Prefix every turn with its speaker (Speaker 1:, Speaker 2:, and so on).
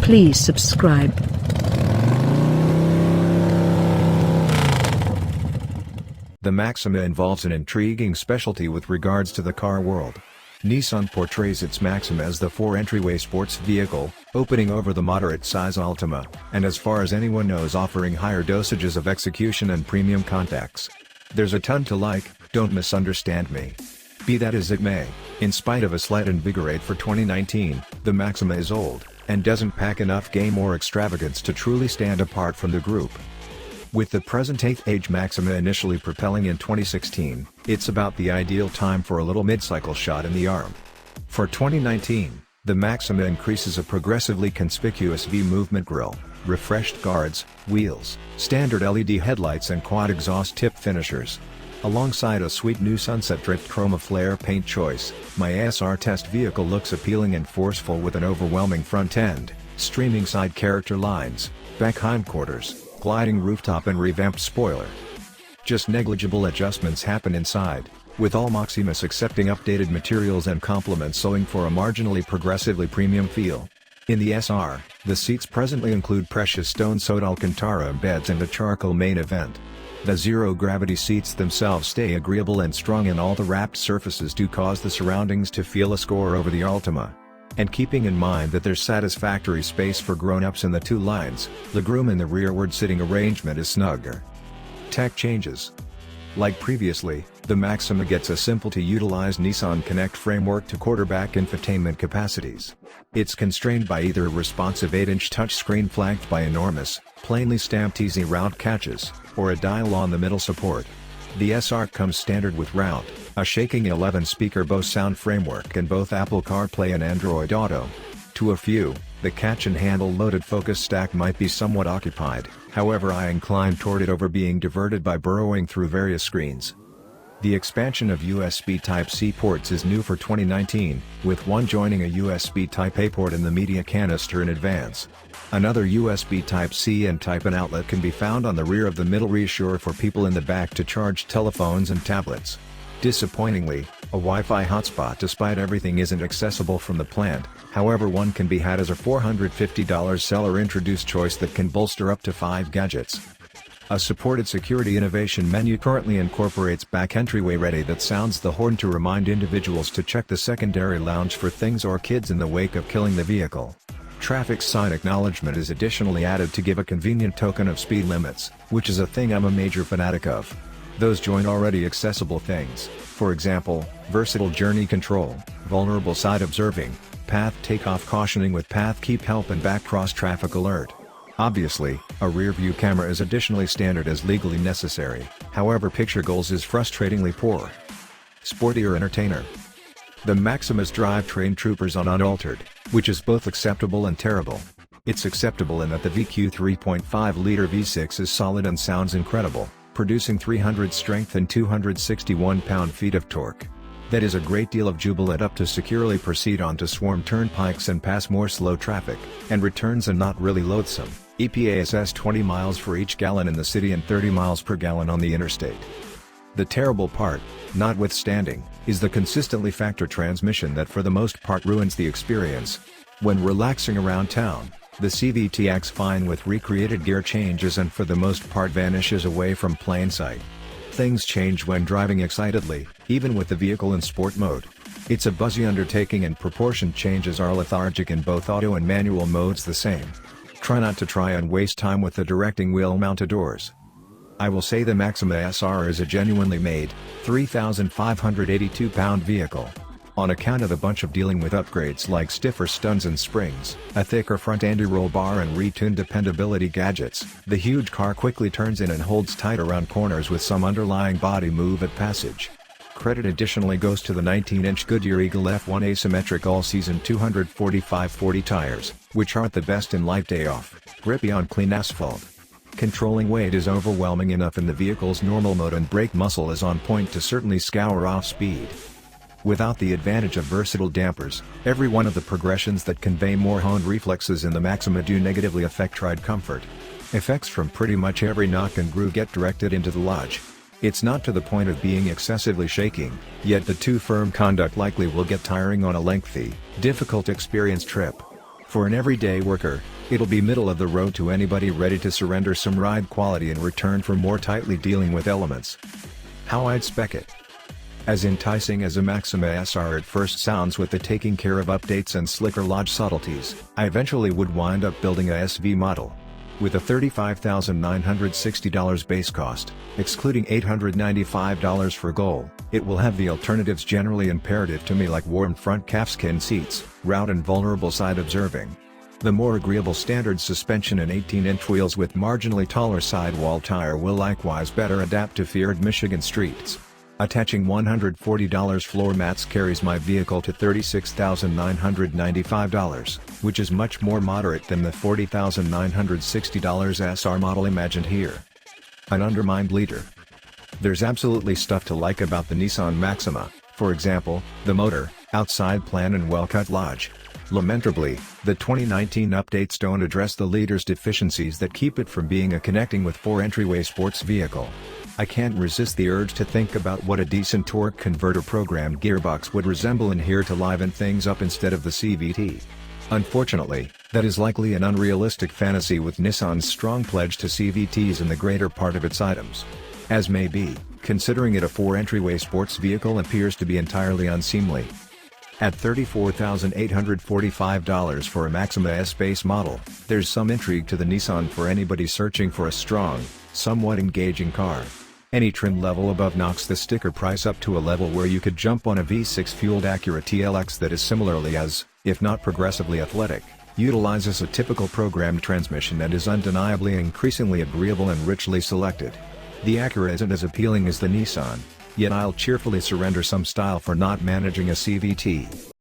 Speaker 1: Please subscribe.
Speaker 2: The Maxima involves an intriguing specialty with regards to the car world. Nissan portrays its Maxima as the four-entryway sports vehicle, opening over the moderate-size Altima, and as far as anyone knows offering higher dosages of execution and premium contacts. There's a ton to like, don't misunderstand me. Be that as it may, in spite of a slight invigorate for 2019, the Maxima is old, and doesn't pack enough game or extravagance to truly stand apart from the group. With the present 8th age Maxima initially propelling in 2016, it's about the ideal time for a little midcycle shot in the arm. For 2019, the Maxima increases a progressively conspicuous V-movement grille, refreshed guards, wheels, standard LED headlights and quad exhaust tip finishers. Alongside a sweet new Sunset Drift Chromaflare paint choice, my SR test vehicle looks appealing and forceful with an overwhelming front end, streaming side character lines, back hindquarters, gliding rooftop and revamped spoiler. Just negligible adjustments happen inside, with all Maximas accepting updated materials and complements sewing for a marginally progressively premium feel. In the SR, the seats presently include precious stone-sewed Alcantara embeds and a charcoal main event. The zero-gravity seats themselves stay agreeable and strong, and all the wrapped surfaces do cause the surroundings to feel a score over the Altima. And keeping in mind that there's satisfactory space for grown-ups in the two lines, legroom in the rearward sitting arrangement is snugger. Tech changes. Like previously, the Maxima gets a simple-to-utilize Nissan Connect framework to quarterback infotainment capacities. It's constrained by either a responsive 8-inch touchscreen flanked by enormous, plainly stamped easy route catches, or a dial-on-the-middle support. The SR comes standard with route, a shaking 11-speaker Bose sound framework, and both Apple CarPlay and Android Auto. To a few, the catch and handle loaded focus stack might be somewhat occupied, however I incline toward it over being diverted by burrowing through various screens. The expansion of USB Type-C ports is new for 2019, with one joining a USB Type-A port in the media canister in advance. Another USB Type-C and Type-N outlet can be found on the rear of the middle rear for people in the back to charge telephones and tablets. Disappointingly, a Wi-Fi hotspot despite everything isn't accessible from the plant, however one can be had as a $450 seller-introduced choice that can bolster up to 5 gadgets. A supported security innovation menu currently incorporates back entryway ready that sounds the horn to remind individuals to check the secondary lounge for things or kids in the wake of killing the vehicle. Traffic sign acknowledgement is additionally added to give a convenient token of speed limits, which is a thing I'm a major fanatic of. Those join already accessible things, for example, versatile journey control, vulnerable side observing, path takeoff cautioning with path keep help and back cross traffic alert. Obviously, a rear view camera is additionally standard as legally necessary, however picture goals is frustratingly poor. Sportier entertainer. The Maxima's drivetrain troopers on unaltered, which is both acceptable and terrible. It's acceptable in that the VQ 3.5-liter V6 is solid and sounds incredible, producing 300 strength and 261 pound-feet of torque. That is a great deal of jubilant up to securely proceed onto swarm turnpikes and pass more slow traffic, and returns and not really loathsome. EPA says 20 miles for each gallon in the city and 30 miles per gallon on the interstate. The terrible part, notwithstanding, is the consistently factor transmission that for the most part ruins the experience. When relaxing around town, the CVT acts fine with recreated gear changes and for the most part vanishes away from plain sight. Things change when driving excitedly, even with the vehicle in sport mode. It's a buzzy undertaking and proportion changes are lethargic in both auto and manual modes the same. Try not to try and waste time with the directing wheel mounted doors. I will say the Maxima SR is a genuinely made, 3,582 pound vehicle. On account of the bunch of dealing with upgrades like stiffer studs and springs, a thicker front anti-roll bar and retuned dependability gadgets, the huge car quickly turns in and holds tight around corners with some underlying body move at passage. Credit additionally goes to the 19-inch Goodyear Eagle F1 asymmetric all-season 245/40 tires, which aren't the best in light day-off, grippy on clean asphalt. Controlling weight is overwhelming enough in the vehicle's normal mode and brake muscle is on point to certainly scour off speed. Without the advantage of versatile dampers, every one of the progressions that convey more honed reflexes in the Maxima do negatively affect ride comfort. Effects from pretty much every knock and groove get directed into the lodge. It's not to the point of being excessively shaking, yet the too firm conduct likely will get tiring on a lengthy, difficult experience trip. For an everyday worker, it'll be middle of the road to anybody ready to surrender some ride quality in return for more tightly dealing with elements. How I'd spec it. As enticing as a Maxima SR at first sounds with the taking care of updates and slicker lodge subtleties, I eventually would wind up building a SV model. With a $35,960 base cost, excluding $895 for gold, it will have the alternatives generally imperative to me like warm front calfskin seats, route and vulnerable side observing. The more agreeable standard suspension and 18-inch wheels with marginally taller sidewall tire will likewise better adapt to feared Michigan streets. Attaching $140 floor mats carries my vehicle to $36,995, which is much more moderate than the $40,960 SR model imagined here. An undermined leader. There's absolutely stuff to like about the Nissan Maxima, for example, the motor, outside plan and well-cut lodge. Lamentably, the 2019 updates don't address the leader's deficiencies that keep it from being a connecting with four-entryway sports vehicle. I can't resist the urge to think about what a decent torque converter programmed gearbox would resemble in here to liven things up instead of the CVT. Unfortunately, that is likely an unrealistic fantasy with Nissan's strong pledge to CVTs in the greater part of its items. As may be, considering it a four-entryway sports vehicle appears to be entirely unseemly. At $34,845 for a Maxima S base model, there's some intrigue to the Nissan for anybody searching for a strong, somewhat engaging car. Any trim level above knocks the sticker price up to a level where you could jump on a V6 fueled Acura TLX that is similarly as, if not progressively athletic, utilizes a typical programmed transmission and is undeniably increasingly agreeable and richly selected. The Acura isn't as appealing as the Nissan, yet I'll cheerfully surrender some style for not managing a CVT.